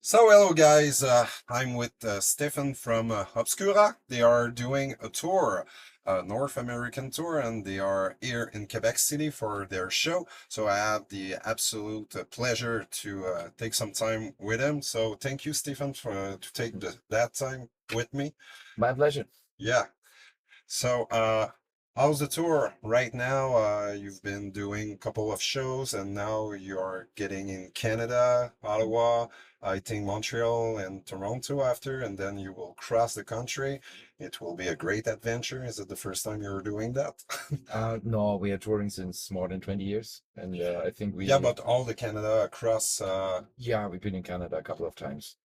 So hello guys, I'm with Steffen from Obscura. They are doing a tour, a North American tour, and they are here in Quebec City for their show. So I have the absolute pleasure to take some time with them. So thank you, Steffen, for to take that time with me. My pleasure. Yeah. So, how's the tour right now? You've been doing a couple of shows and now you're getting in Canada, Ottawa, I think Montreal and Toronto after, and then you will cross the country. It will be a great adventure. Is it the first time you're doing that? No, we are touring since more than 20 years, and I think Yeah, we, but all the Canada across, yeah, we've been in Canada a couple of times,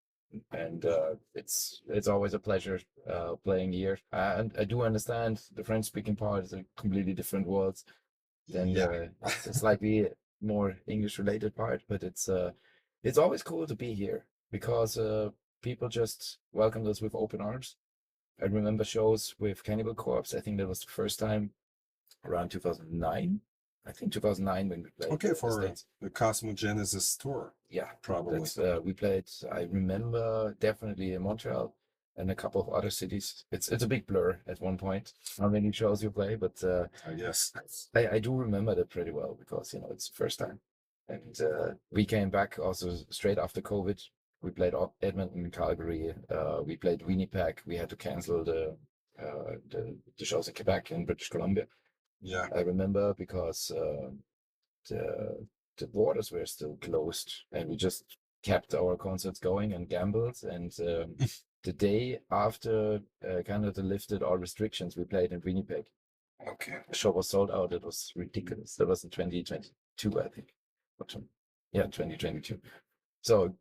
and it's always a pleasure playing here. And I do understand the French-speaking part is a completely different world than yeah. the slightly more English-related part, but it's always cool to be here because people just welcomed us with open arms. I remember shows with Cannibal Corpse. I think that was the first time around 2009. I think 2009 when we played Okay, the for States. the Cosmogenesis tour, Yeah, probably. that's we played. I remember definitely in Montreal and a couple of other cities. It's a big blur at one point how many shows you play, but I guess. I do remember that pretty well because it's the first time. And we came back also straight after COVID. We played Edmonton, Calgary. We played Winnipeg. We had to cancel the shows in Quebec and British Columbia. Yeah. I remember because the the borders were still closed, and we just kept our concerts going and gambled. And the day after Canada lifted all restrictions, we played in Winnipeg. Okay. The show was sold out. It was ridiculous. That was in 2022, I think. Yeah, 2022. So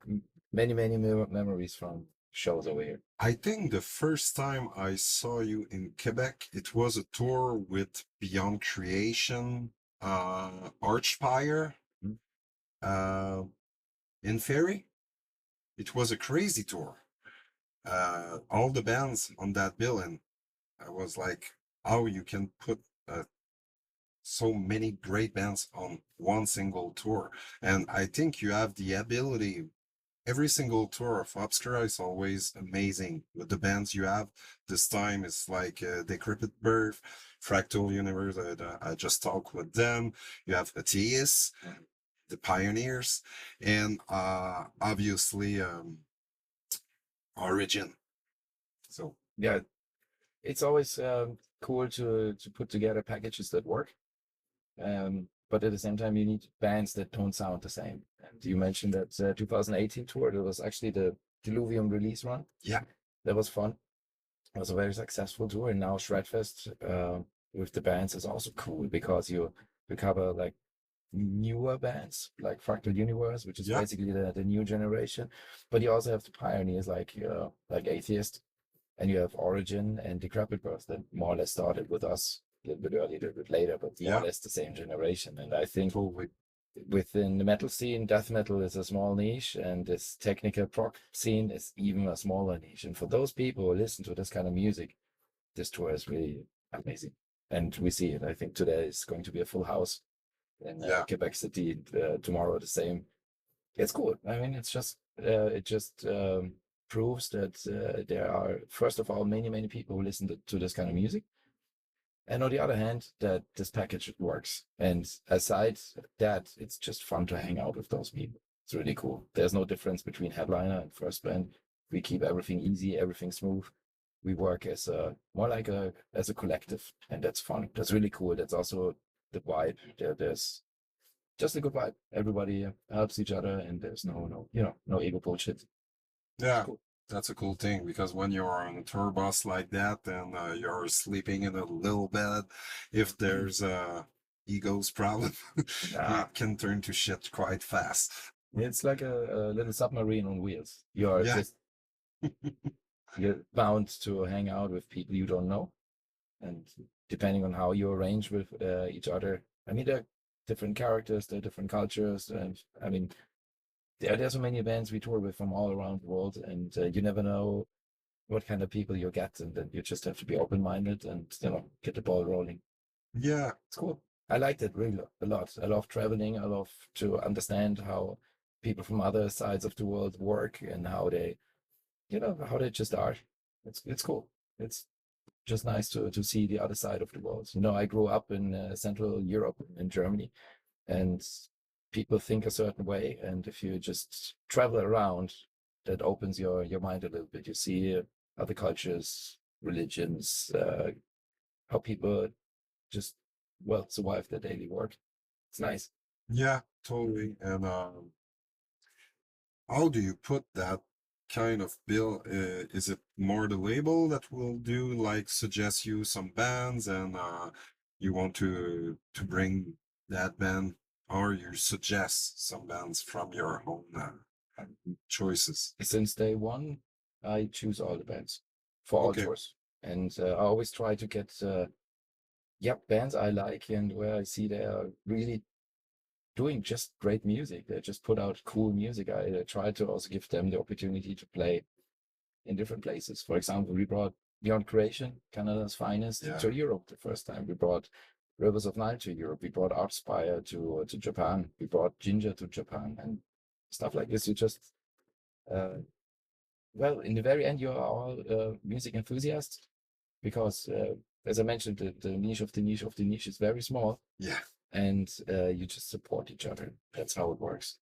many memories from shows over here. I think the first time I saw you in Quebec, it was a tour with Beyond Creation, Archspire, Mm. uh, in Ferry. It was a crazy tour. All the bands on that bill, and I was like, how you can put so many great bands on one single tour. And I think you have the ability. Every single tour of Obscura is always amazing with the bands you have. This time it's like Decrepit Birth, Fractal Universe. I just talked with them. You have Atheist, the Pioneers, and obviously Origin. So Yeah, it's always cool to put together packages that work. But at the same time, you need bands that don't sound the same. And you mentioned that 2018 tour, that was actually the Diluvium release run. yeah, That was fun. It was a very successful tour. And now Shredfest with the bands is also cool because you cover like newer bands like Fractal Universe, which is yeah, basically the new generation. But you also have the pioneers like Atheist, and you have Origin and Decrepit Birth that more or less started with us a little bit earlier, a little bit later, but more or yeah, less the same generation. And I think totally. within the metal scene, death metal is a small niche, and this technical prog scene is even a smaller niche. And for those people who listen to this kind of music, this tour is really amazing. And we see it. I think today is going to be a full house in Yeah, Quebec City. Tomorrow the same. It's cool. I mean, it just proves that there are, first of all, many people who listen to this kind of music, and on the other hand, that this package works. And aside that, it's just fun to hang out with those people. It's really cool. There's no difference between headliner and first band. We keep everything easy, everything smooth. We work as a more like a as a collective, and that's fun. That's really cool. That's also the vibe. There's just a good vibe. Everybody helps each other, and there's no ego bullshit. It's yeah. cool. That's a cool thing because when you're on a tour bus like that and you're sleeping in a little bed, if there's a ego's problem, Nah, it can turn to shit quite fast. it's like a little submarine on wheels. You're Yeah, just you're bound to hang out with people you don't know, and depending on how you arrange with each other, I mean, there are different characters, there are different cultures, and I mean, there's so many bands we tour with from all around the world, and you never know what kind of people you get, and then you just have to be open-minded and get the ball rolling. yeah, It's cool. I liked it really a lot. I love traveling. I love to understand how people from other sides of the world work and how they, how they just are. It's cool. It's just nice to see the other side of the world. I grew up in Central Europe, in Germany, and people think a certain way. And if you just travel around, that opens your mind a little bit. You see other cultures, religions, how people just, survive their daily work. It's nice. Yeah, totally. And how do you put that kind of bill? Is it more the label that will do, like suggest you some bands, and you want to bring that band, or you suggest some bands from your own choices? Since day one, I choose all the bands for all Okay. tours. And I always try to get, bands I like and where I see they are really doing just great music. They just put out cool music. I try to also give them the opportunity to play in different places. For example, we brought Beyond Creation, Canada's finest, Yeah. to Europe the first time. We brought Rivers of Nile to Europe. We brought Artspire to Japan. We brought Ginger to Japan and stuff like this. You just, in the very end, you're all music enthusiasts because, as I mentioned, the niche of the niche of the niche is very small. Yeah. And you just support each other. That's how it works.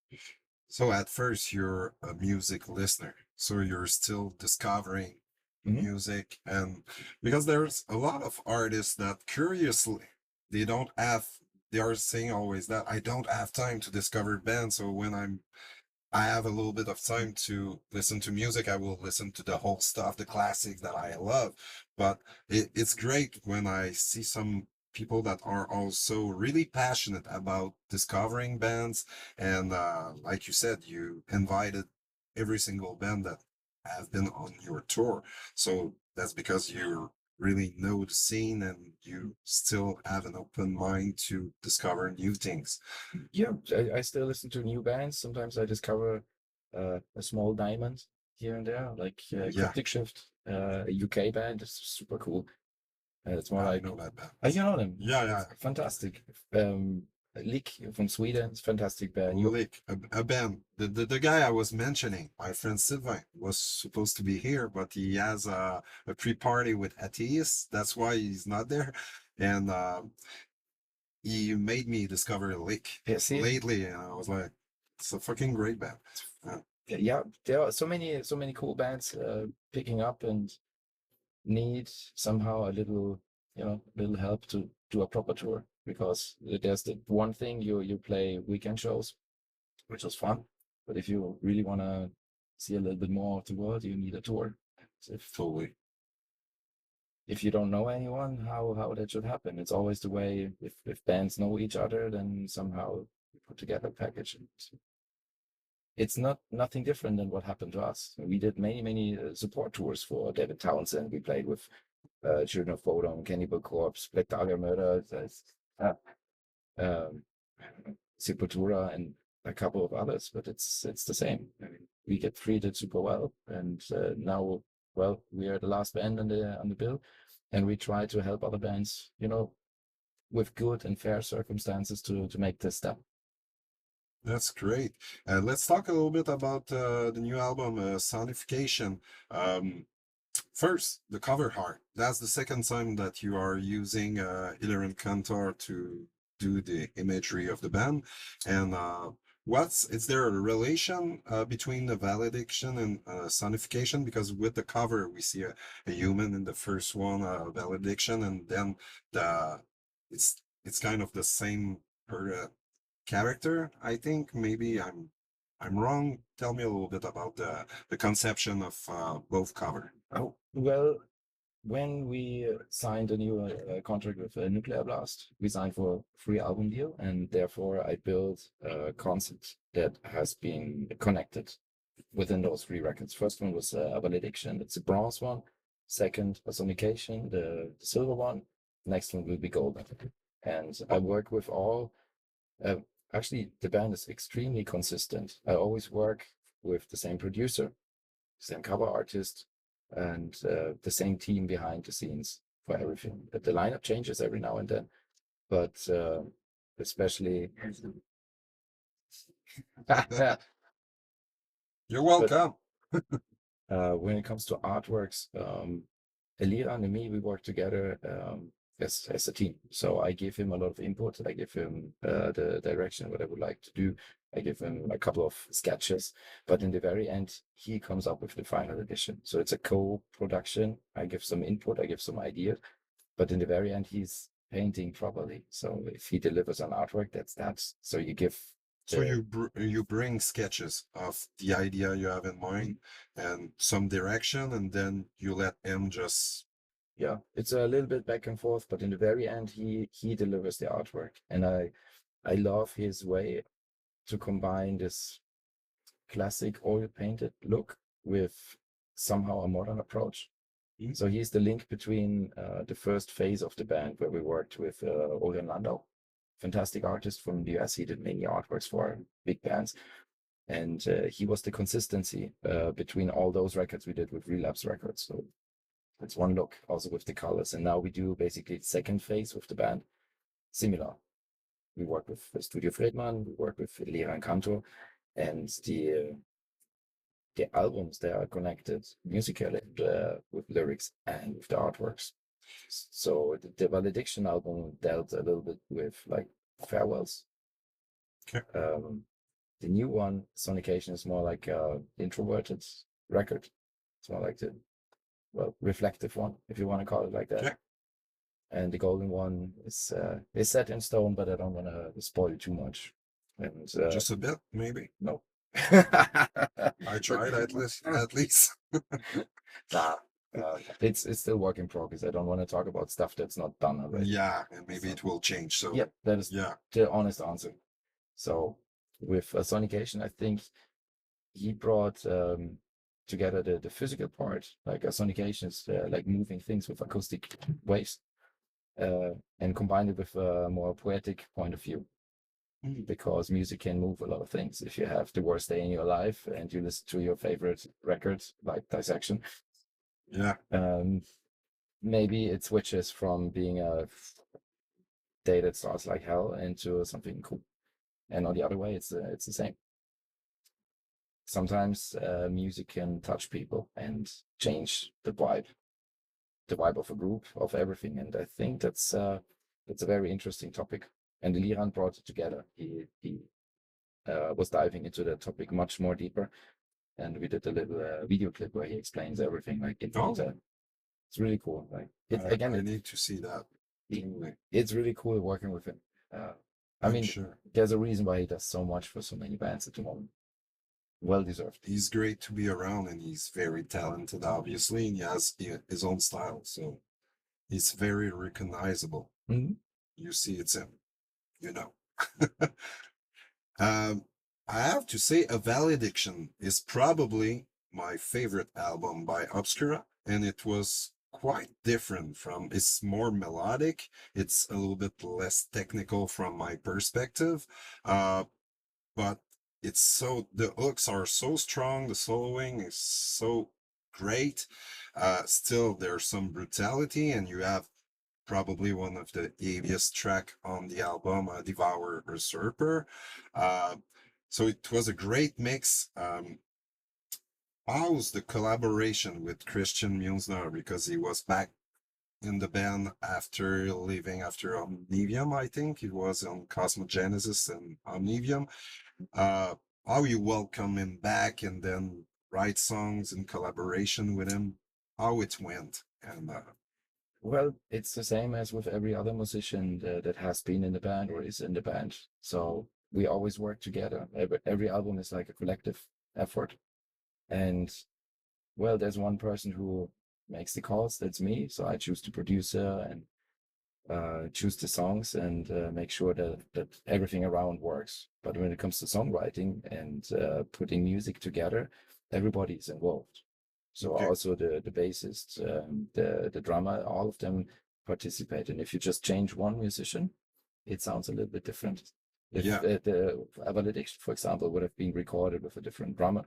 So at first you're a music listener, so you're still discovering music, and because there's a lot of artists that curiously they are saying always that I don't have time to discover bands, so when I have a little bit of time to listen to music, I will listen to the whole stuff, the classics that I love. But it's great when I see some people that are also really passionate about discovering bands. And like you said, you invited every single band that have been on your tour. So that's because you really know the scene and you still have an open mind to discover new things. Yeah, I still listen to new bands. Sometimes I discover a small diamond here and there, like Yeah, Cryptic Shift, a UK band. It's super cool. It's more I like, know that band. you know them. Yeah, yeah. It's fantastic. Lick from Sweden, it's a fantastic band. Lick, a band. The guy I was mentioning, my friend Sylvain, was supposed to be here, but he has a pre-party with atheists. That's why he's not there. And he made me discover Lick Yeah, see? lately, and I was like, it's a fucking great band. Yeah, there are so many cool bands picking up and need somehow a little, little help to do a proper tour, because there's the one thing you play weekend shows, which is fun, but if you really want to see a little bit more of the world, you need a tour. Totally. If you don't know anyone, how that should happen? It's always the way, if bands know each other, then somehow you put together a package. It's nothing different than what happened to us. We did many support tours for David Townsend. We played with Children of Bodom, Cannibal Corpse, Black Dahlia Murder, um, Sepultura, and a couple of others. But it's the same. I mean, we get treated super well, and now, we are the last band on the bill, and we try to help other bands, with good and fair circumstances to make this step. That's great. Let's talk a little bit about the new album, Sonication. First, the cover art. That's the second time that you are using Eliran Kantor to do the imagery of the band. And is there a relation between the Valediction and Sonication? Because with the cover, we see a human in the first one, Valediction, and then it's kind of the same character. I think maybe I'm wrong. Tell me a little bit about the conception of both cover. Oh, well, when we signed a new contract with Nuclear Blast, we signed for a free album deal, and therefore I built a concept that has been connected within those three records. First one was a Valediction, it's a bronze one. Second, a Sonication, the silver one. Next one will be gold. And I work with all. Actually, the band is extremely consistent. I always work with the same producer, same cover artist, and the same team behind the scenes for everything. The lineup changes every now and then, but especially You're But welcome. when it comes to artworks, Eliran and me, we work together as a team. So I give him a lot of input. I give him the direction, what I would like to do. I give him a couple of sketches, but in the very end, he comes up with the final edition. So it's a co-production. I give some input, I give some ideas, but in the very end, he's painting properly. So if he delivers an artwork, that's that. So you give So the you bring sketches of the idea you have in mind and some direction, and then you let him just. yeah, it's a little bit back and forth, but in the very end, he delivers the artwork, and I love his way to combine this classic oil painted look with somehow a modern approach. Mm. So he's the link between the first phase of the band where we worked with Orion Landau, fantastic artist from the US. He did many artworks for big bands, and he was the consistency between all those records we did with Relapse Records. So it's one look, also with the colors. And now we do basically second phase with the band, similar. We work with Studio Friedman, we work with Eliran Kantor, and the albums, they are connected musically with lyrics and with the artworks. So the Valediction album dealt a little bit with like farewells. Okay. The new one, Sonication, is more like a introverted record. It's more like the reflective one, if you want to call it like that. Okay. And the golden one is set in stone, but I don't want to spoil too much. And Just a bit, maybe. no. I tried at least. At least. Nah, it's still work in progress. I don't want to talk about stuff that's not done already. Yeah, and maybe it will change. So Yep, that is yeah, the honest answer. So with Sonication, I think he brought together the physical part, like a Sonication is like moving things with acoustic waves, and combined it with a more poetic point of view. Because music can move a lot of things. If you have the worst day in your life and you listen to your favorite record, like Dissection, yeah, maybe it switches from being a day that starts like hell into something cool. And on the other way, it's the same. Sometimes music can touch people and change the vibe of a group, of everything. And I think that's a very interesting topic. And Eliran brought it together. He was diving into the topic much more deeper, and we did a little video clip where he explains everything like in detail. It's really cool. Like I need to see that. It's really cool working with him. I mean, sure there's a reason why he does so much for so many bands at the moment. Well deserved. He's great to be around, and he's very talented, obviously, and he has his own style, so he's very recognizable. Mm-hmm. You see, it's him. You know. I have to say, A Valediction is probably my favorite album by Obscura, and it was quite different from. It's more melodic. It's a little bit less technical from my perspective, but it's so the hooks are so strong. The soloing is so great. Still, there's some brutality, and you have probably one of the heaviest track on the album, Devour Usurper. So it was a great mix. How's the collaboration with Christian Mjolnir, because he was back in the band after leaving after Omnivium, I think. He was on Cosmogenesis and Omnivium. How you welcome him back and then write songs in collaboration with him, how it went. And well, it's the same as with every other musician that has been in the band or is in the band. So we always work together. Every album is like a collective effort. And well, there's one person who makes the calls, that's me. So I choose the producer and choose the songs and make sure that everything around works. But when it comes to songwriting and putting music together, everybody's involved. So Okay. also the bassist, the drummer, all of them participate. And if you just change one musician, it sounds a little bit different. If the Valediction, for example, would have been recorded with a different drummer,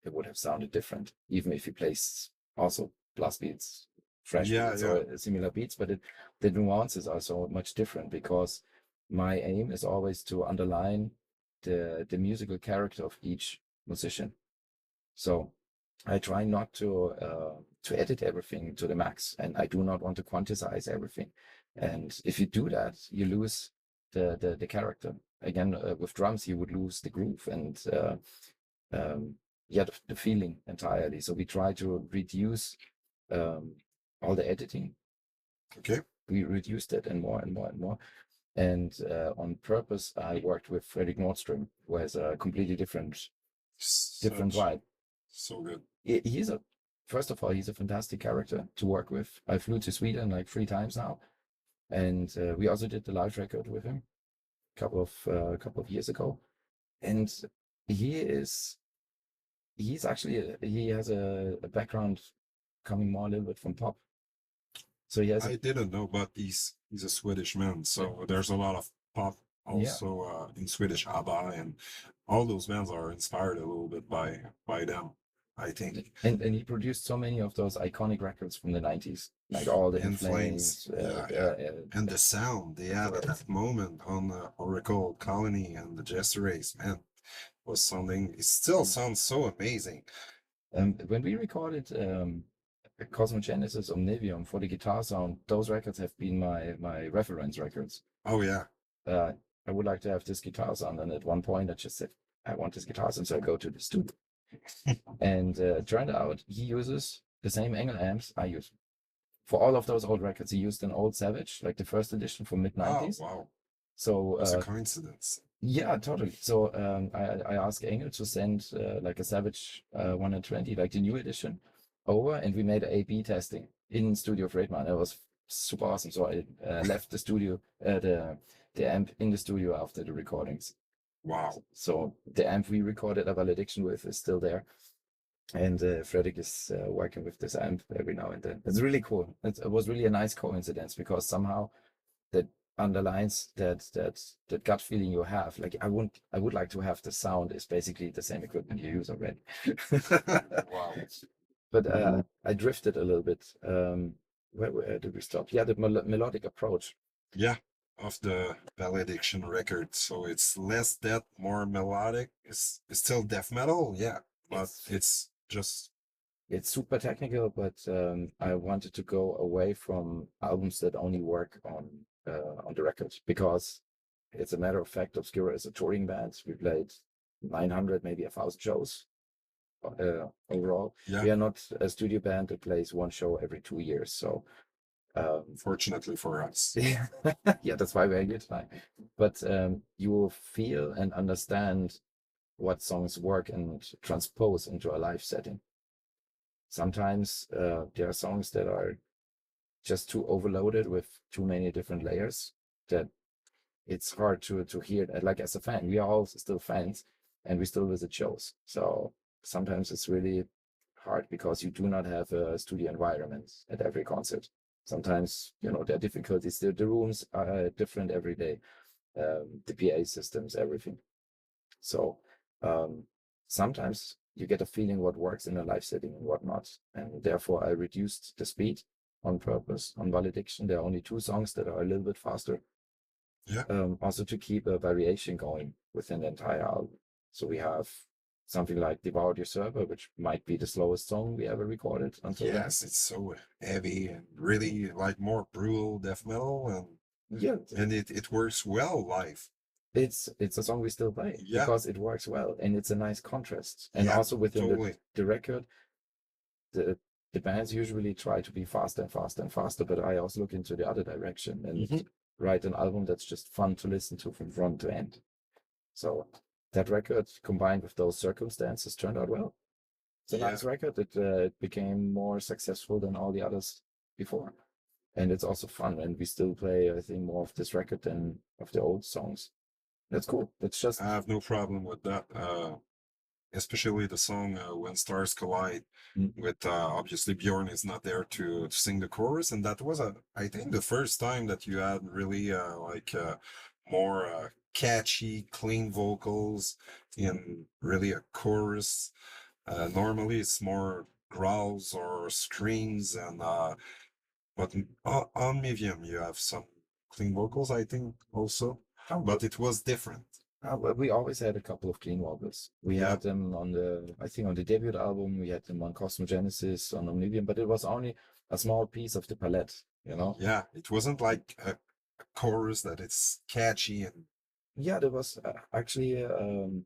it would have sounded different, even if he plays also blast beats, fresh beats, or similar beats. But the nuances are so much different because my aim is always to underline the musical character of each musician. So I try not to edit everything to the max, and I do not want to quantize everything. And if you do that, you lose the character. Again, with drums, you would lose the groove and um, yeah, the feeling entirely. So we try to reduce um, all the editing. Okay. We reduced it and more and more and more. And on purpose, I worked with Fredrik Nordström, who has a completely different vibe. So good. He's a First of all, he's a fantastic character to work with. I flew to Sweden like 3 times now, and we also did the live record with him a couple of years ago. And he is he's actually he has a background coming more a little bit from pop. So he has I didn't know, but he's a Swedish man, so there's a lot of pop also in Swedish ABBA, and all those bands are inspired a little bit by them, I think. And he produced so many of those iconic records from the 90s, like all the In Flames, and the sound they had at that moment on Oracle Colony and the Jester Race, man, was something. It still sounds so amazing. When we recorded Cosmogenesis Omnivium for the guitar sound, those records have been my reference records. Oh yeah. I would like to have this guitar sound, and at one point I just said, I want this guitar sound, so I go to the studio. And turned out he uses the same Engel amps I use. For all of those old records, he used an old Savage, like the first edition from mid-90s. Oh, wow. So it's a coincidence. Yeah, totally. So I asked Engel to send like a Savage 120, like the new edition, over, and we made an A/B testing in Studio Friedman. It was super awesome. So I left the studio, the amp in the studio after the recordings. Wow. So the amp we recorded a Valediction with is still there. And Fredrik is working with this amp every now and then. It's really cool. It was really a nice coincidence, because somehow that underlines that gut feeling you have. Like I would like to have the sound is basically the same equipment you use already. Wow. But I drifted a little bit. Where did we stop? Yeah, the melodic approach. Yeah, of the Valediction record. So it's less death, more melodic. It's still death metal, yeah, but it's super technical. But I wanted to go away from albums that only work on the record, because it's a matter of fact, Obscura is a touring band. We played 900, maybe 1,000 shows overall. Yeah. We are not a studio band that plays one show every 2 years. So fortunately for us. Yeah, that's why we're here tonight. But you will feel and understand what songs work and transpose into a live setting. Sometimes there are songs that are just too overloaded with too many different layers that it's hard to hear. Like, as a fan, we are all still fans and we still visit shows. So sometimes it's really hard, because you do not have a studio environment at every concert. Sometimes, there are difficulties. The rooms are different every day. The PA systems, everything. So sometimes you get a feeling what works in a live setting and what not. And therefore I reduced the speed on purpose. On Valediction, there are only 2 songs that are a little bit faster. Yeah. Also to keep a variation going within the entire album. So we have something like Devoured Your Server, which might be the slowest song we ever recorded until then. Yes, it's so heavy and really like more brutal death metal, and it works well live. It's a song we still play, because it works well, and it's a nice contrast. And also within the record, the bands usually try to be faster and faster and faster, but I also look into the other direction and write an album that's just fun to listen to from front to end. So that record, combined with those circumstances, turned out well. It's a nice record. It became more successful than all the others before. And it's also fun, and we still play, I think, more of this record than of the old songs. That's cool. That's just... I have no problem with that. Especially the song When Stars Collide, with obviously Bjorn is not there to sing the chorus, and that was I think the first time that you had really more catchy, clean vocals in really a chorus. Normally it's more growls or screams, and but on Medium you have some clean vocals, I think, also, but it was different. We always had a couple of clean vocals. We Yeah, had them on I think on the debut album, we had them on Cosmogenesis, on Omnidium, but it was only a small piece of the palette, you know? yeah. It wasn't like a chorus that it's catchy and Yeah, there was actually a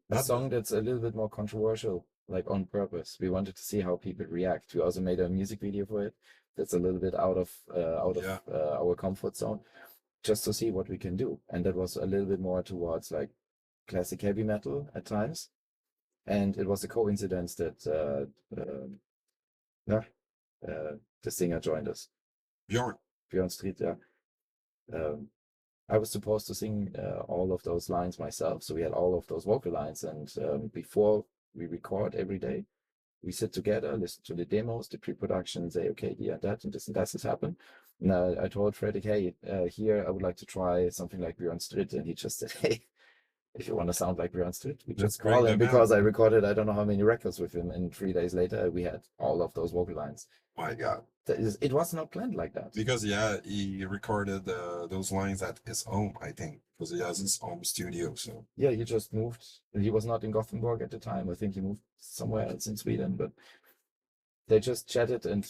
not the song that's a little bit more controversial, like on purpose. We wanted to see how people react. We also made a music video for it that's a little bit out of yeah. our comfort zone, just to see what we can do. And that was a little bit more towards like classic heavy metal at times. And it was a coincidence that yeah, the singer joined us, Bjorn. Björn Street. Yeah, um, I was supposed to sing all of those lines myself, so we had all of those vocal lines. And before we record every day, we sit together, listen to the demos, the pre-production, and say, okay, yeah, that and this and that has happened. And I told Fredrik, hey, here I would like to try something like Björn Street, and he just said, hey, if you want to sound like Björn Street, we Let's just call bring him them because out. I recorded I don't know how many records with him, and 3 days later we had all of those vocal lines. My God. It was not planned like that. Because yeah, he recorded those lines at his home, I think, because he has his home studio. So Yeah, he just moved. He was not in Gothenburg at the time. I think he moved somewhere else in Sweden, but they just chatted, and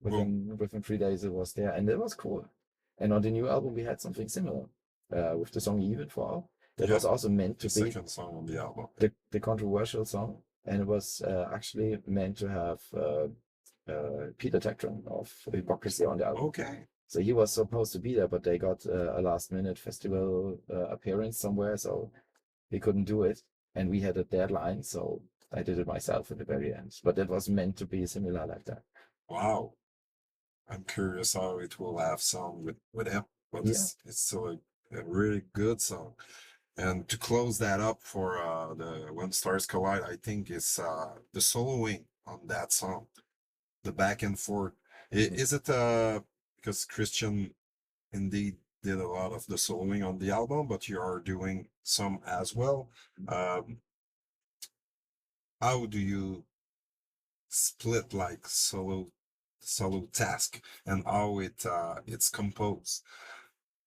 well, within 3 days it was there, and it was cool. And on the new album we had something similar with the song Even Fall. That yeah, was also meant the to be second song on the album. the controversial song, and it was actually meant to have Peter Tectron of Hypocrisy on the album. Okay. So he was supposed to be there, but they got a last minute festival appearance somewhere, so he couldn't do it. And we had a deadline, so I did it myself at the very end. But it was meant to be similar like that. Wow. I'm curious how it will have song with him, but Yeah. it's still a really good song. And to close that up for the When Stars Collide, I think it's the soloing on that song, the back and forth. Is it because Christian indeed did a lot of the soloing on the album, but you are doing some as well. Um, how do you split like solo task and how it's composed?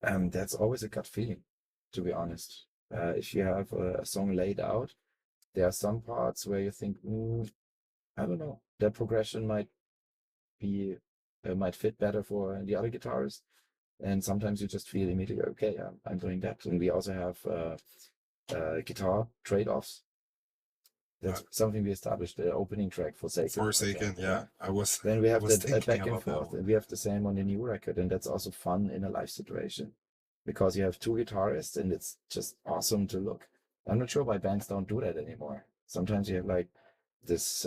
That's always a gut feeling, to be honest. If you have a song laid out, there are some parts where you think, I don't know, that progression be might fit better for the other guitarist. And sometimes you just feel immediately, okay, I'm doing that. And we also have guitar trade-offs. That's something we established, the opening track, Forsaken. Forsaken, yeah. Then we I have was that thinking back and about that forth, one. and we have the same on the new record, and that's also fun in a live situation because you have two guitarists, and it's just awesome to look. I'm not sure why bands don't do that anymore. Sometimes you have like this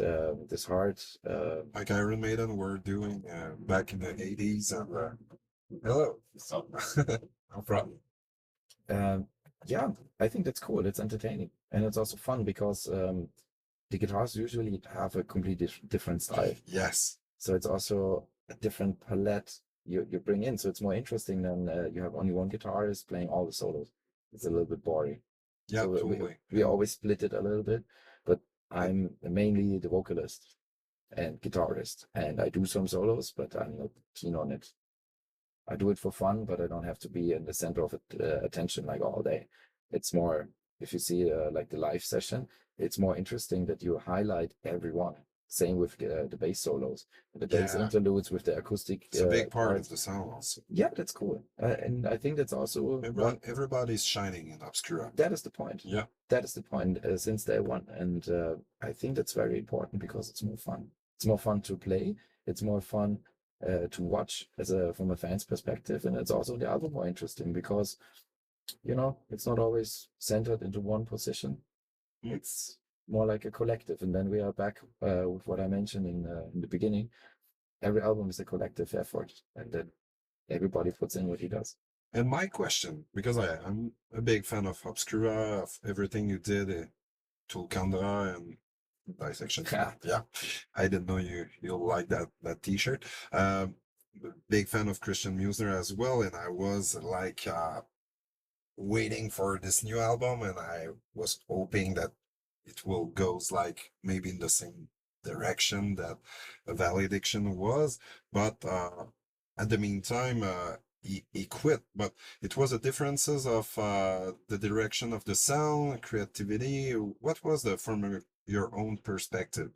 hard Like Iron Maiden were doing back in the 80s. And hello. So, no problem. yeah, I think that's cool. It's entertaining, and it's also fun because the guitars usually have a completely different style. Yes. So it's also a different palette you bring in. So it's more interesting than you have only one guitarist playing all the solos. It's a little bit boring. Yeah, So totally. we always split it a little bit, but I'm mainly the vocalist and guitarist, and I do some solos, but I'm not keen on it. I do it for fun, but I don't have to be in the center of attention like all day. It's more, if you see like the live session, it's more interesting that you highlight everyone. Same with the bass solos, the bass Yeah. interludes with the acoustic. It's a big part parts. of the sound also. Yeah, that's cool. And I think that's also Everybody's shining in Obscura. that is the point. Yeah. That is the point since day one. And I think that's very important because it's more fun. It's more fun to play. It's more fun to watch from a fan's perspective. And it's also the album more interesting because, it's not always centered into one position. It's more like a collective. And then we are back with what I mentioned in the beginning. Every album is a collective effort, and then everybody puts in what he does. And my question, because I'm a big fan of Obscura, of everything you did, to Kandra and Dissection. Yeah, I didn't know you'll like that T-shirt. Big fan of Christian Musner as well, and I was like waiting for this new album, and I was hoping that it will goes like maybe in the same direction that Valediction was, but at the meantime, he quit, but it was the differences of the direction of the sound, creativity. What was the from your own perspective?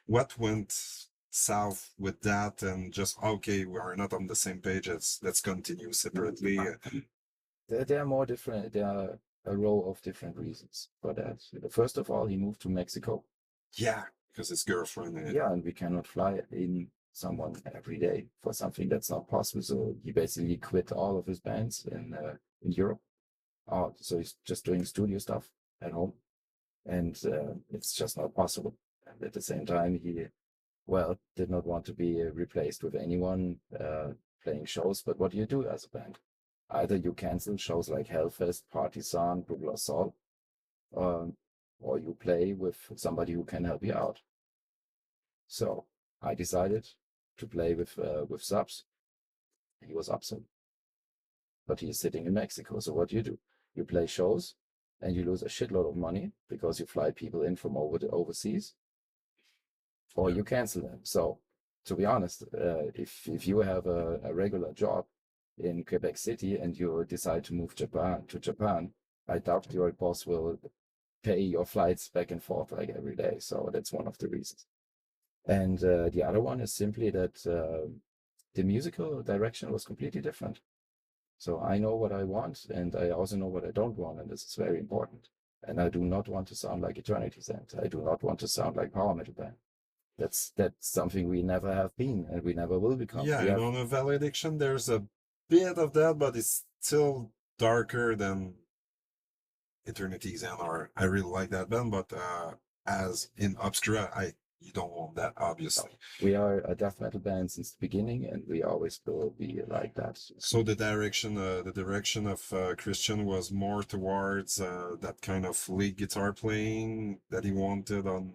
What went south with that, and just okay, we are not on the same page. Let's continue separately. There are more different. There are a row of different reasons for that. First of all, he moved to Mexico. Yeah, because his girlfriend. Yeah, and we cannot fly in someone every day for something that's not possible. So he basically quit all of his bands in Europe. Oh, so he's just doing studio stuff at home, and it's just not possible. And at the same time, he did not want to be replaced with anyone playing shows. But what do you do as a band? Either you cancel shows like Hellfest, Partisan, Brutal Assault, um, or you play with somebody who can help you out. So I decided to play with subs. He was upset, but he's sitting in Mexico. So what do? You play shows, and you lose a shitload of money because you fly people in from overseas, or you cancel them. So to be honest, if you have a regular job in Quebec City and you decide to move to Japan, I doubt your boss will pay your flights back and forth like every day. So that's one of the reasons. And the other one is simply that the musical direction was completely different. So I know what I want, and I also know what I don't want, and this is very important. And I do not want to sound like Eternity's End. I do not want to sound like power metal band. That's something we never have been, and we never will become. Yeah, and on a Valediction, there's a bit of that, but it's still darker than Eternity's End. Or I really like that band, but as in Obscura, you don't want that, obviously. We are a death metal band since the beginning, and we always will be like that. So the direction of Christian was more towards that kind of lead guitar playing that he wanted on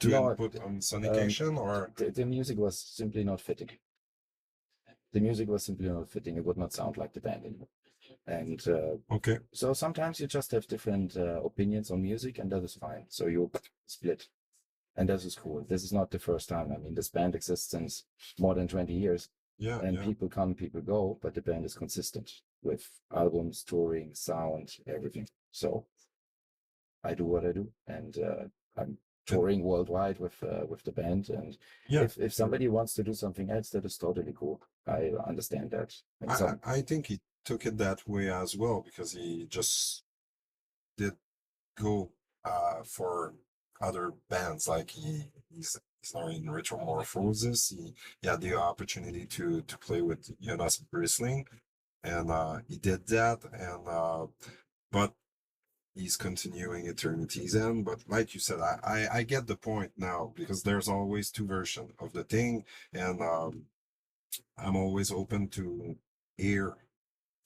input on Sonication, or the music was simply not fitting. The music was simply not fitting. It would not sound like the band anymore. And okay. So sometimes you just have different opinions on music, and that is fine. So you split. And this is cool. This is not the first time. I mean, this band exists since more than 20 years. Yeah. And people come, people go, but the band is consistent with albums, touring, sound, everything. So I do what I do, and I'm touring worldwide with the band. And if somebody wants to do something else, that is totally cool. I understand that. I think he took it that way as well, because he just did go for other bands. Like he's now in Ritual Morphosis. He had the opportunity to play with Jonas Bristling, and he did that. And but he's continuing Eternity's End. But like you said, I get the point now, because there's always two versions of the thing, and I'm always open to hear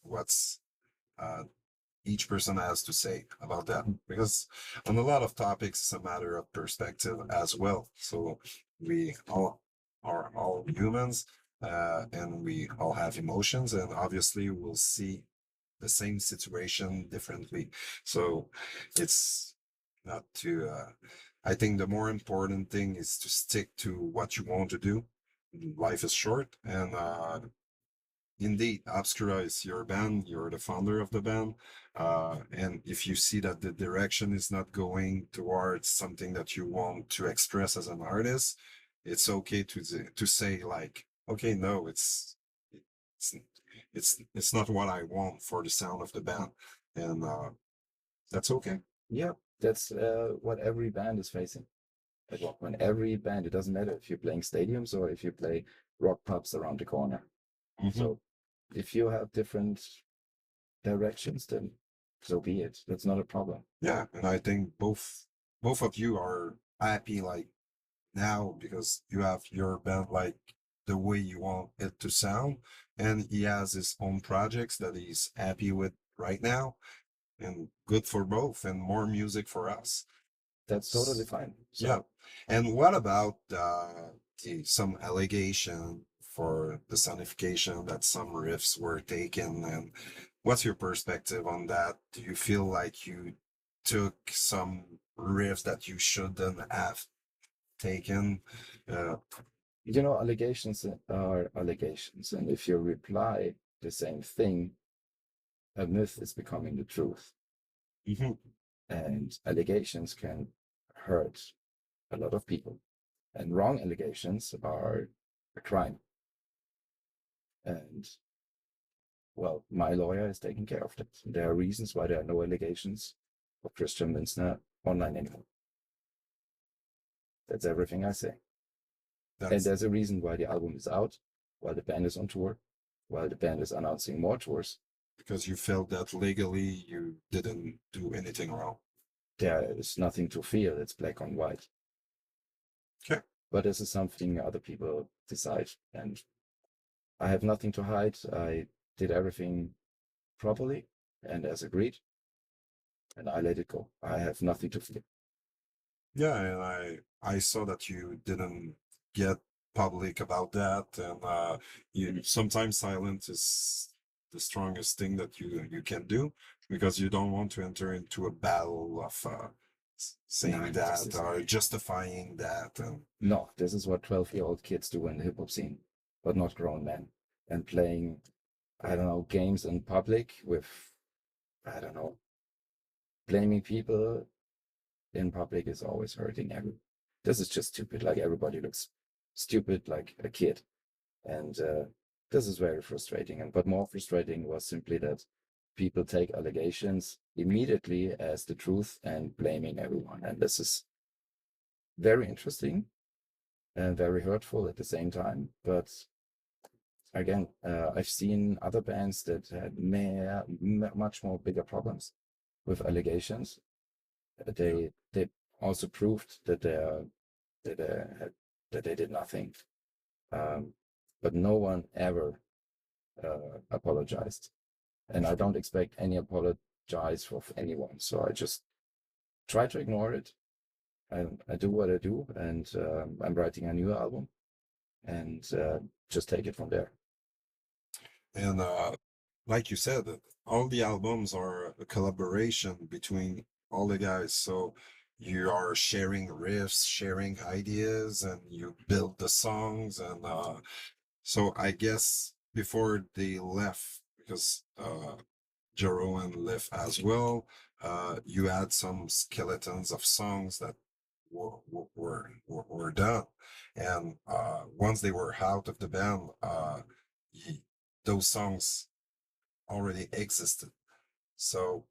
what's each person has to say about that, because on a lot of topics it's a matter of perspective as well. So we all are all humans, and we all have emotions, and obviously we'll see the same situation differently. So it's not to I think the more important thing is to stick to what you want to do. Life is short, and indeed, Obscura is your band, you're the founder of the band. And if you see that the direction is not going towards something that you want to express as an artist, it's okay to say, like, okay, no, it's not what I want for the sound of the band. And that's okay. Yeah, that's what every band is facing. When every band, it doesn't matter if you're playing stadiums or if you play rock pubs around the corner. Mm-hmm. So if you have different directions, then so be it. That's not a problem. Yeah, and I think both of you are happy like now, because you have your band like the way you want it to sound, and he has his own projects that he's happy with right now, and good for both, and more music for us. That's totally fine. So, yeah. And what about some allegation for the sonification that some riffs were taken, and what's your perspective on that? Do you feel like you took some riffs that you shouldn't have taken? Allegations are allegations, and if you reply the same thing, a myth is becoming the truth. Mm-hmm. And allegations can hurt a lot of people. And wrong allegations are a crime. And well, my lawyer is taking care of that. There are reasons why there are no allegations of Christian Minzner online anymore. That's everything I say. And there's a reason why the album is out, while the band is on tour, while the band is announcing more tours. Because you felt that legally you didn't do anything wrong. There is nothing to fear. It's black on white. Okay. But this is something other people decide. And I have nothing to hide. I did everything properly and as agreed. And I let it go. I have nothing to fear. Yeah, and I saw that you didn't get public about that, and you sometimes silence is the strongest thing that you can do because you don't want to enter into a battle of saying that or justifying that. No, this is what 12-year-old kids do in the hip hop scene, but not grown men. And playing, I don't know, games in public with, I don't know, blaming people in public is always hurting everyone. This is just stupid. Like everybody looks stupid like a kid. And this is very frustrating. But more frustrating was simply that people take allegations immediately as the truth and blaming everyone. And this is very interesting and very hurtful at the same time. But again, I've seen other bands that had much more bigger problems with allegations. They also proved that they did nothing, but no one ever apologized, and I don't expect any apologize from anyone. So I just try to ignore it. I do what I do, and I'm writing a new album, and just take it from there. And like you said, all the albums are a collaboration between all the guys. So you are sharing riffs, sharing ideas, and you build the songs. And so I guess before they left, because Jeroen left as well, you had some skeletons of songs that were done. And once they were out of the band, those songs already existed. So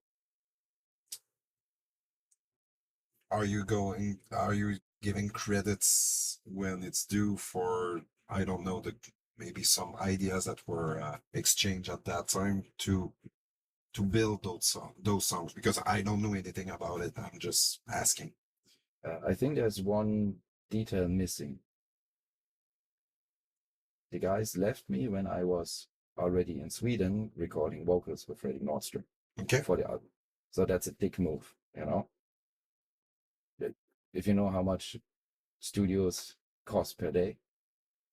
are you giving credits when it's due for, I don't know, maybe some ideas that were exchanged at that time to build those songs? Because I don't know anything about it. I'm just asking. I think there's one detail missing. The guys left me when I was already in Sweden recording vocals with Freddie Nordstrom for the album. So that's a dick move, you know? If you know how much studios cost per day,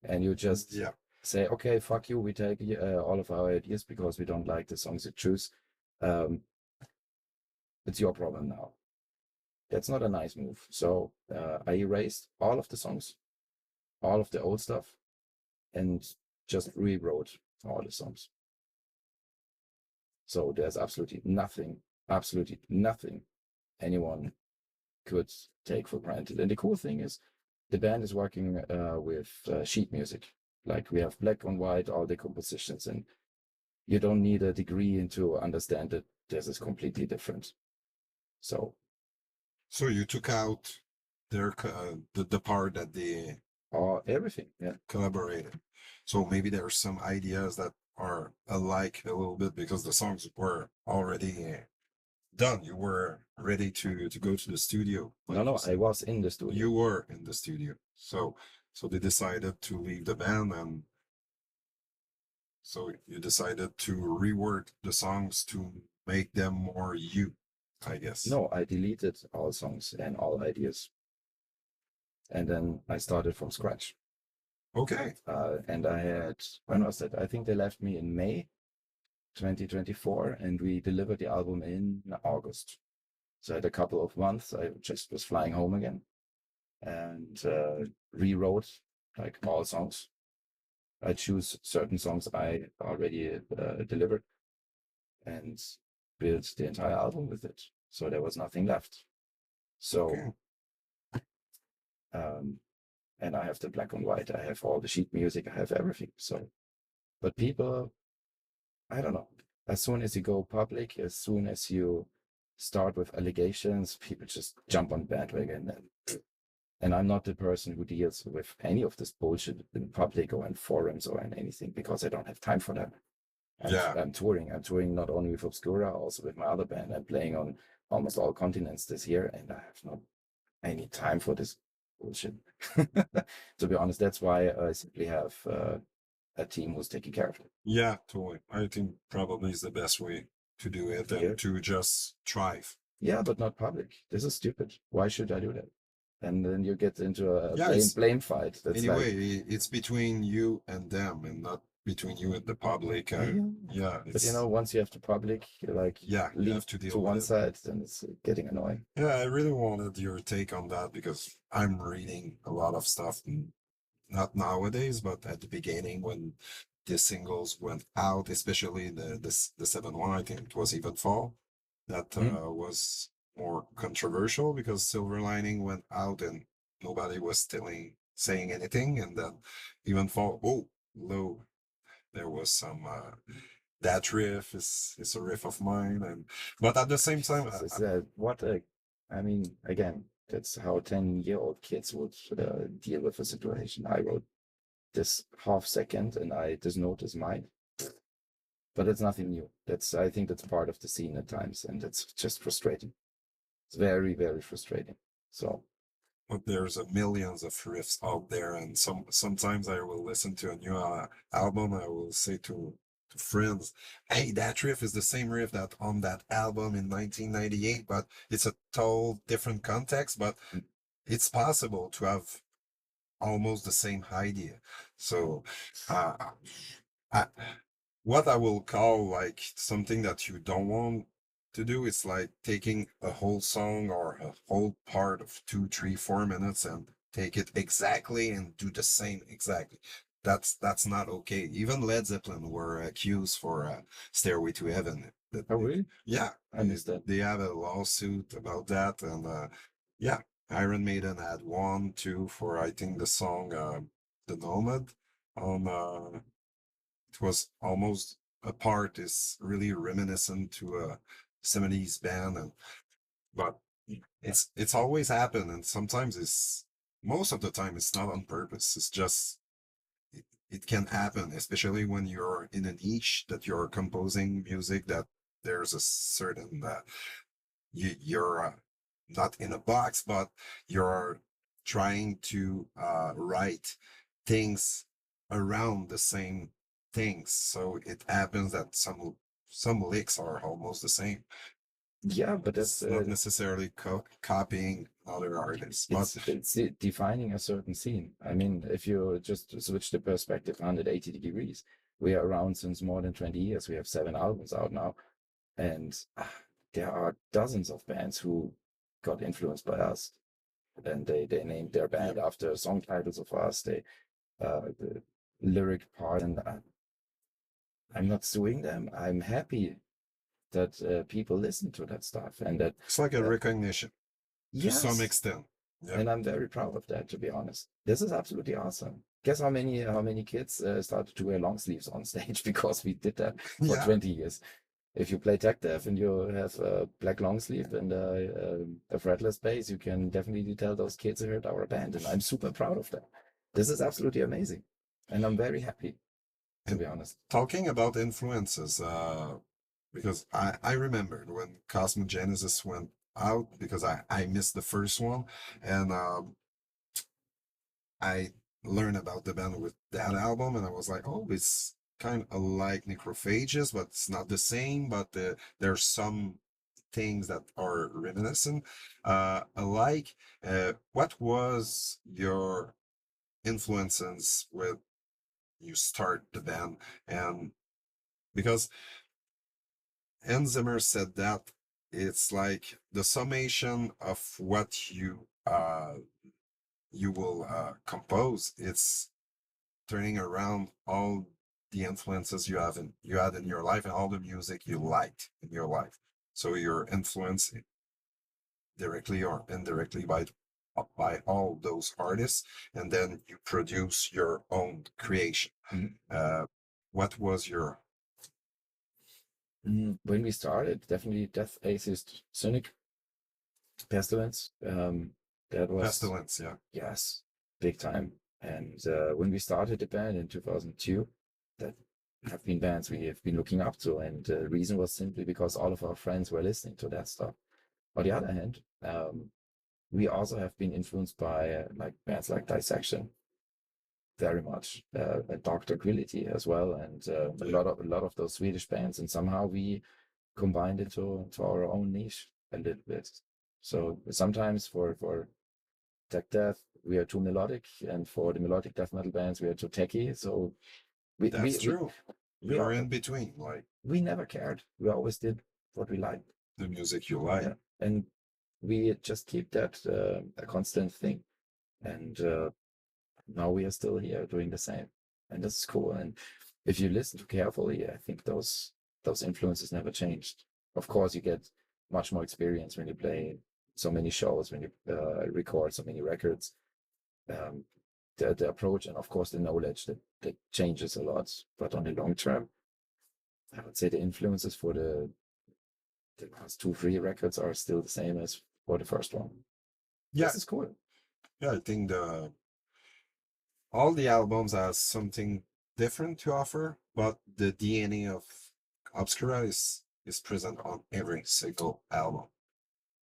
and you just say, okay, fuck you, we take all of our ideas because we don't like the songs you choose. It's your problem now. That's not a nice move. So I erased all of the songs, all of the old stuff, and just rewrote all the songs. So there's absolutely nothing anyone could take for granted. And the cool thing is the band is working with sheet music. Like we have black on white, all the compositions, and you don't need a degree to understand that this is completely different. So you took out their the part that they everything, collaborated. So maybe there are some ideas that are alike a little bit because the songs were already done. You were ready to go to the studio. No, I was in the studio. You were in the studio. So they decided to leave the band, and so you decided to rework the songs to make them more you, I guess. No, I deleted all songs and all ideas. And then I started from scratch. Okay. And I had, when was that? I think they left me in May 2024, and we delivered the album in August. So I had a couple of months. I just was flying home again and rewrote like all songs. I choose certain songs I already delivered and built the entire album with it. So there was nothing left. So, Okay. um, and I have the black and white, I have all the sheet music, I have everything. So, but people, I don't know, as soon as you go public, as soon as you start with allegations, people just jump on bandwagon. And I'm not the person who deals with any of this bullshit in public or in forums or in anything because I don't have time for that. Yeah. I'm touring. I'm touring not only with Obscura, also with my other band. I'm playing on almost all continents this year, and I have not any time for this bullshit. To be honest, that's why I simply have a team who's taking care of it. Yeah, totally. I think probably is the best way to do it and Yeah. to just thrive. Yeah, but not public. This is stupid. Why should I do that? And then you get into a Yeah, it's blame fight. That's like, anyway, it's between you and them and not between you and the public. Yeah, but you it's know, once you have the public, like yeah, you leave have to deal to with one it. side, then it's getting annoying. Yeah, I really wanted your take on that because I'm reading a lot of stuff, not nowadays, but at the beginning when the singles went out, especially the 7-1, I think it was Even Fall, that was more controversial because Silver Lining went out and nobody was saying anything, and then Even Fall, oh, low, there was some that riff is a riff of mine, and but at the same time, What a, I mean, again, that's how 10-year-old kids would deal with a situation. I wrote this half second and this note is mine, but it's nothing new. I think that's part of the scene at times, and it's just frustrating. It's very, very frustrating. So, but there's a millions of riffs out there, and sometimes I will listen to a new album. I will say to friends, "Hey, that riff is the same riff that on that album in 1998, but it's a total different context. But it's possible to have almost the same idea." So, uh, I, what I will call like something that you don't want to do is like taking a whole song or a whole part of 2, 3, 4 minutes and take it exactly and do the same exactly. That's not okay. Even Led Zeppelin were accused for Stairway to Heaven. oh really? Yeah, I missed that. they have a lawsuit about that, and yeah, Iron Maiden had one too for I think the song The Nomad on it was almost a part is really reminiscent to a 70s band, and but it's always happened, and sometimes it's most of the time it's not on purpose. It's just it can happen, especially when you're in a niche that you're composing music that there's a certain you're not in a box, but you're trying to write things around the same things. So it happens that some licks are almost the same. Yeah, but It's that's not necessarily copying other artists, but it's defining a certain scene. I mean, if you just switch the perspective 180 degrees, we are around since more than 20 years. We have 7 albums out now, and there are dozens of bands who got influenced by us, and they named their band after song titles of us. The lyric part, and I'm not suing them. I'm happy that people listen to that stuff and that it's like a recognition to some yes, extent. Yeah. and I'm very proud of that, to be honest. This is absolutely awesome. Guess how many kids started to wear long sleeves on stage because we did that for Yeah. 20 years. If you play tech deaf and you have a black long sleeve and a fretless bass, you can definitely tell those kids heard our band, and I'm super proud of that. This is absolutely amazing, and I'm very happy, to be honest. Talking about influences, because I remembered when Cosmic Genesis went out because I missed the first one, and I learned about the band with that album, and I was like, oh, it's kind of like Necrophages, but it's not the same. But there's some things that are reminiscent, alike. What was your influences with you start the band? And because Hans Zimmer said that it's like the summation of what you will compose. It's turning around all the influences you had in your life and all the music you liked in your life. So you're influenced directly or indirectly by all those artists, and then you produce your own creation. What was your When we started, definitely Death, Atheist, Cynic, Pestilence. That was pestilence? Yeah, yes, big time. And when we started the band in 2002, that have been bands we have been looking up to, and the reason was simply because all of our friends were listening to that stuff. On the other hand, we also have been influenced by like bands like Dissection, very much, and Dr. Quility as well, and a lot of those Swedish bands, and somehow we combined it to our own niche a little bit. So sometimes for tech death we are too melodic, and for the melodic death metal bands we are too techy. So we that's we true. we, You're are, in between, like we never cared. We always did what we liked. the music you like. Yeah, and we just keep that a constant thing. And now we are still here doing the same, and this is cool. And if you listen to carefully, I think those influences never changed. Of course, you get much more experience when you play so many shows, when you record so many records. The approach and of course the knowledge that changes a lot. But on the long term, I would say the influences for the last 2, 3 records are still the same as for the first one. Yeah, This is cool. yeah. I think the all the albums has something different to offer, but the DNA of Obscura is present on every single album,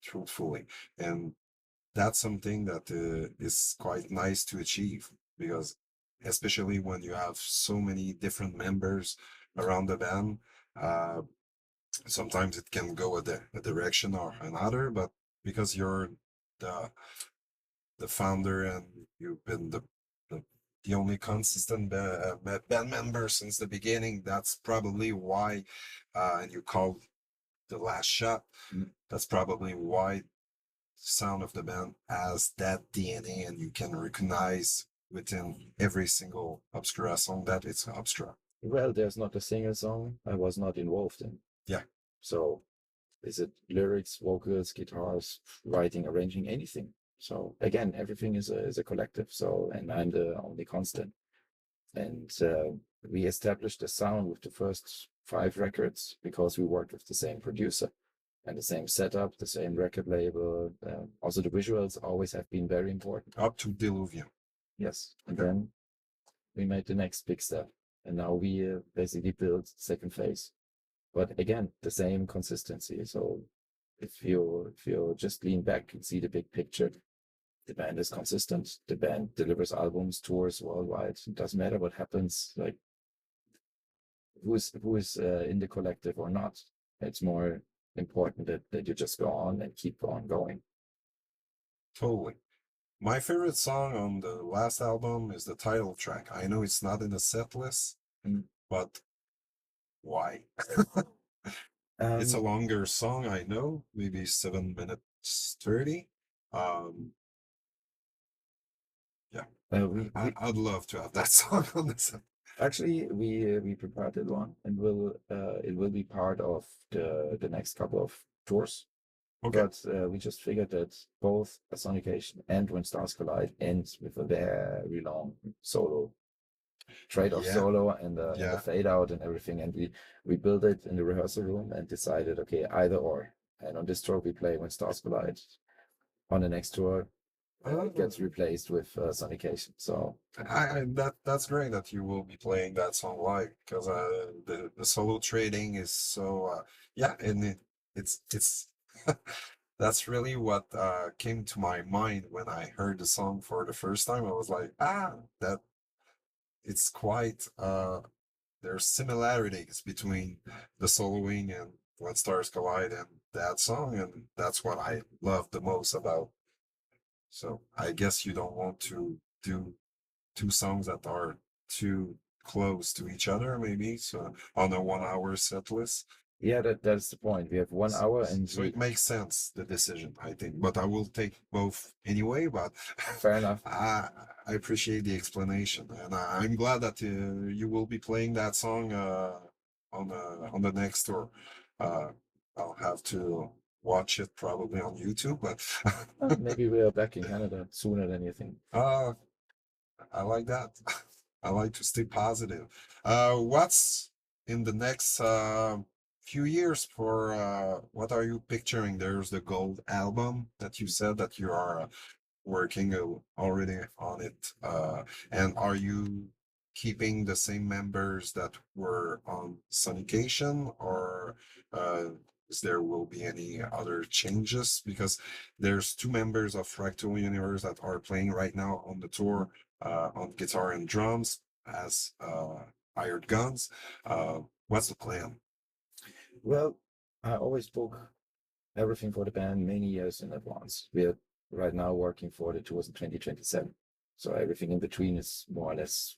truthfully, and that's something that is quite nice to achieve because especially when you have so many different members around the band, uh, sometimes it can go a direction or another, but because you're the the founder and you've been the, the only consistent band member since the beginning, that's probably why, and you called the last shot, that's probably why sound of the band has that DNA, and you can recognize within every single Obscura song that it's Obscura. Well, there's not a single song I was not involved in. Yeah. So is it lyrics, vocals, guitars, writing, arranging, anything? So again, everything is a collective. So, and I'm the only constant. And we established the sound with the first 5 records because we worked with the same producer and the same setup, the same record label. Also, the visuals always have been very important. Up to Diluvian. Yes. And then we made the next big step. And now we basically built second phase. But again, the same consistency. So if you just lean back and see the big picture, the band is consistent. The band delivers albums, tours worldwide. It doesn't matter what happens, like who is in the collective or not. It's more important that you just go on and keep on going. Totally. My favorite song on the last album is the title track. I know it's not in the set list, but why? It's a longer song, I know, maybe 7 minutes 30. Yeah, I'd love to have that song on the set. Actually, we prepared it one, and it will be part of the next couple of tours. Okay. But we just figured that both a Sonication and When Stars Collide ends with a very long solo trade-off solo and the fade out and everything. And we built it in the rehearsal room and decided, okay, either or. And on this tour we play When Stars Collide. On the next tour, it gets replaced with Sonication. So that's great that you will be playing that song live because the solo trading is so and it's that's really what came to my mind when I heard the song for the first time. I was like, that it's quite there's similarities between the soloing and When Stars Collide and that song, and that's what I love the most about. So I guess you don't want to do 2 songs that are too close to each other, maybe. So on a 1 hour set list. Yeah, that's the point. We have 1 hour and So it makes sense, the decision, I think. But I will take both anyway. But fair enough. I appreciate the explanation, and I'm glad that you will be playing that song on the next tour. Uh, I'll have to watch it probably on YouTube, but Maybe we are back in Canada sooner than you think. uh, I like that. I like to stay positive. What's in the next few years for what are you picturing? There's the Gold album that you said that you are working already on it. And are you keeping the same members that were on Sonication, or is there will be any other changes? Because there's two members of Fractal Universe that are playing right now on the tour on guitar and drums as hired guns. What's the plan? Well, I always book everything for the band many years in advance. We are right now working for the tours in 2027. So everything in between is more or less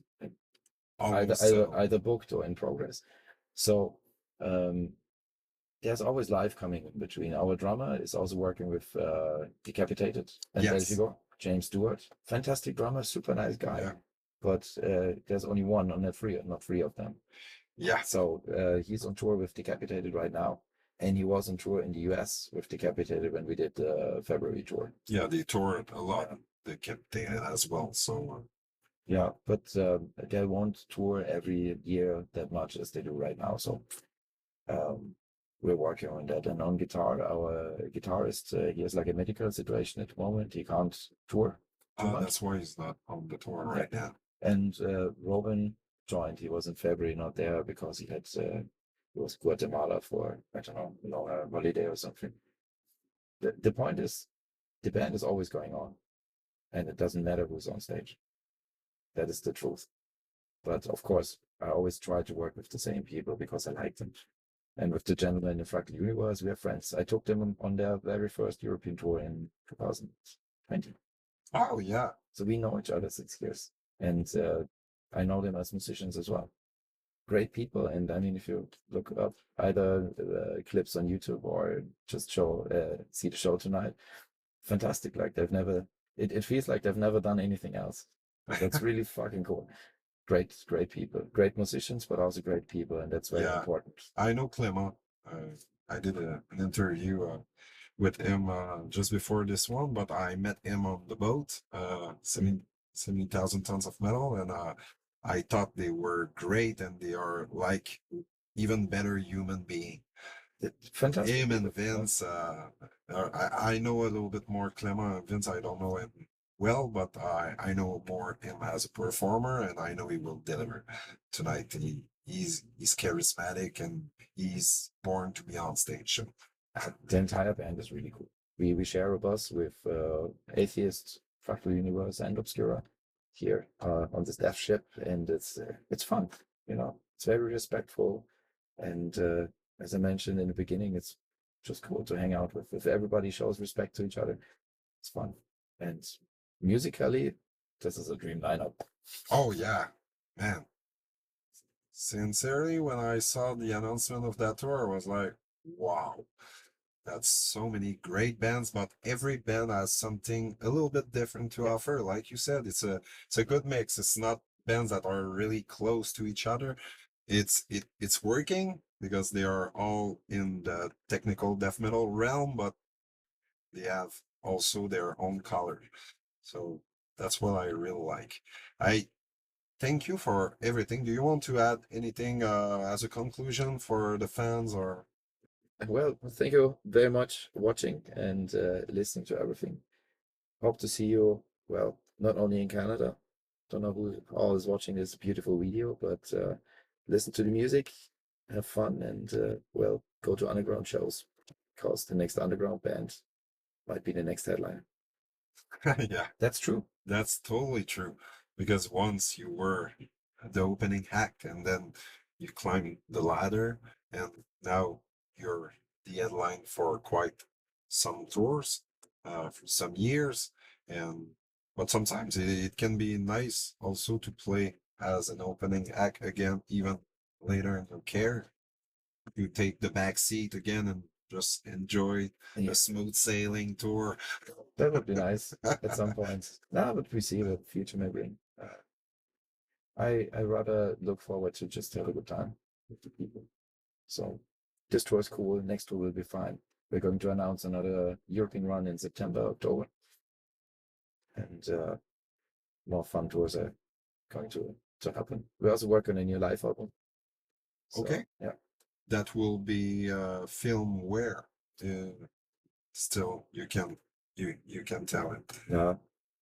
Almost settled. either booked or in progress. So there's always life coming in between. Our drummer is also working with Decapitated and Yes. Belfigo, James Stewart. Fantastic drummer, super nice guy. Yeah. But there's only one on that three, not three of them. Yeah. So he's on tour with Decapitated right now. And he was on tour in the US with Decapitated when we did the February tour. Yeah, they toured a lot. They kept there as well. So yeah, but they won't tour every year that much as they do right now. So we're working on that. And on guitar, our guitarist, he has like a medical situation at the moment. He can't tour too much. that's why he's not on the tour right now. And Robin joined. He was in February not there because he had he was Guatemala for I don't know a holiday or something. The point is, the band is always going on, and it doesn't matter who's on stage. That is the truth. But of course, I always try to work with the same people because I like them. And with the gentlemen in the Fractal Universe, we are friends. I took them on their very first European tour in 2020. Oh yeah. So we know each other 6 years, and I know them as musicians as well. Great people, and I mean, if you look up either clips on YouTube or just see the show tonight, fantastic. Like they've never, it feels like they've never done anything else. That's really fucking cool. Great people, great musicians, but also great people, and that's very important. I know Clement. I did an interview with him just before this one, but I met him on the boat, 70,000 tons of metal, and I thought they were great, and they are like even better human being. Fantastic. Him and Vince, I know a little bit more Clement and Vince. I don't know him well, but I know more him as a performer, and I know he will deliver tonight. He's charismatic, and he's born to be on stage. The entire band is really cool. We share a bus with Atheist, Fractal Universe, and Obscura here on this death ship, and it's fun. You know, it's very respectful, and as I mentioned in the beginning, it's just cool to hang out with. If everybody shows respect to each other, it's fun. And musically, this is a dream lineup. Oh yeah, man. Sincerely, when I saw the announcement of that tour, I was like, wow, that's so many great bands, but every band has something a little bit different to offer. Like you said, it's a good mix. It's not bands that are really close to each other. It's working because they are all in the technical death metal realm, but they have also their own color. So that's what I really like. I thank you for everything. Do you want to add anything as a conclusion for the fans, or? Well, thank you very much for watching and listening to everything. Hope to see you, well, not only in Canada. Don't know who all is watching this beautiful video, but listen to the music, have fun, and well, go to underground shows because the next underground band might be the next headline. Yeah, that's true. That's totally true. Because once you were the opening act, and then you climb the ladder, and now you're the headline for quite some tours, for some years. And but sometimes it can be nice also to play as an opening act again, even later in your career. to take the back seat again and just enjoy Yeah. a smooth sailing tour. That would be nice at some point. No, but we see what the future may bring. I rather look forward to just have a good time with the people. So this tour is cool. Next tour will be fine. We're going to announce another European run in September, October, and more fun tours are going to happen. We also work on a new live album. So, Okay. Yeah. That will be film where? Still, you can tell it. Yeah.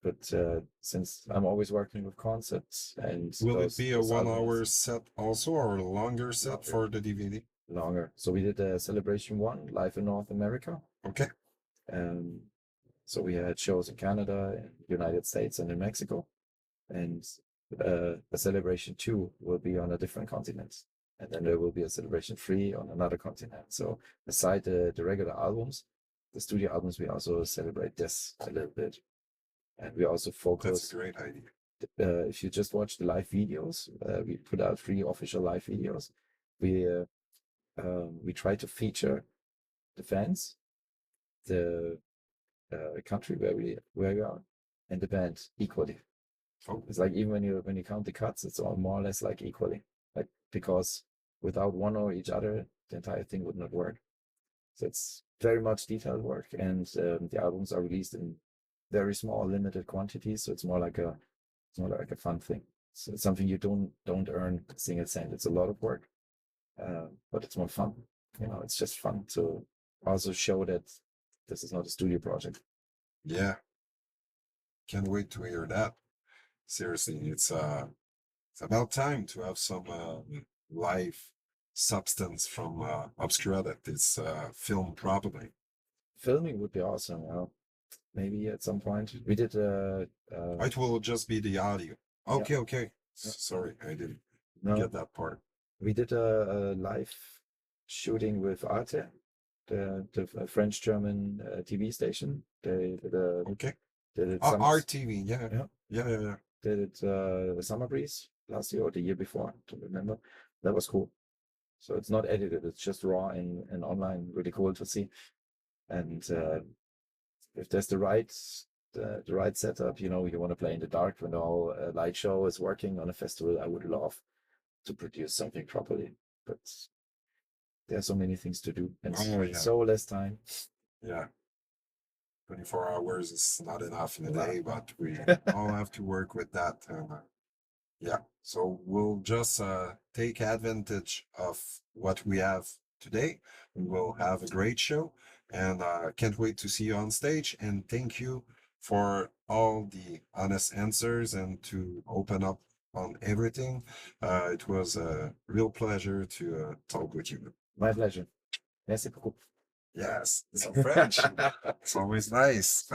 But since I'm always working with concepts and Will it be a those 1 hour albums set also, or a longer set Longer. for the DVD? longer. So we did a Celebration 1 live in North America. Okay. So we had shows in Canada, in United States, and in Mexico. And a Celebration 2 will be on a different continent. And then there will be a Celebration 3 on another continent. So aside the regular albums, the studio albums, we also celebrate this a little bit. And we also That's focus, a great idea. if you just watch the live videos, we put out 3 official live videos. We try to feature the fans, the country where we are, and the band equally. Oh, It's like even when you count the cuts, it's all more or less like equally, like because without one or each other, the entire thing would not work. So it's very much detailed work, and the albums are released in very small, limited quantities. So it's more like a fun thing. So it's something you don't earn a single cent. It's a lot of work, but it's more fun. It's just fun to also show that this is not a studio project. yeah. Can't wait to hear that. Seriously, it's about time to have some live substance from Obscura that is filmed properly. Filming would be awesome. Maybe at some point we did. It will just be the audio. Okay, Yeah. okay. Yeah. Sorry, I didn't No, get that part. we did a live shooting with Arte, the French-German TV station. They Okay. did it RTV, yeah. Yeah. Yeah. did it the Summer Breeze last year or the year before. Don't remember. That was cool. So it's not edited. It's just raw and online. Really cool to see. And if there's the right setup, you want to play in the dark when the whole light show is working on a festival, I would love to produce something properly. But there are so many things to do and Oh, yeah. so less time. Yeah. 24 hours is not enough in a No. day, but we all have to work with that. Yeah. So we'll just take advantage of what we have today. We will have a great show, and can't wait to see you on stage. And thank you for all the honest answers and to open up on everything. It was a real pleasure to talk with you. My pleasure. Merci beaucoup. Yes, some French. It's always nice.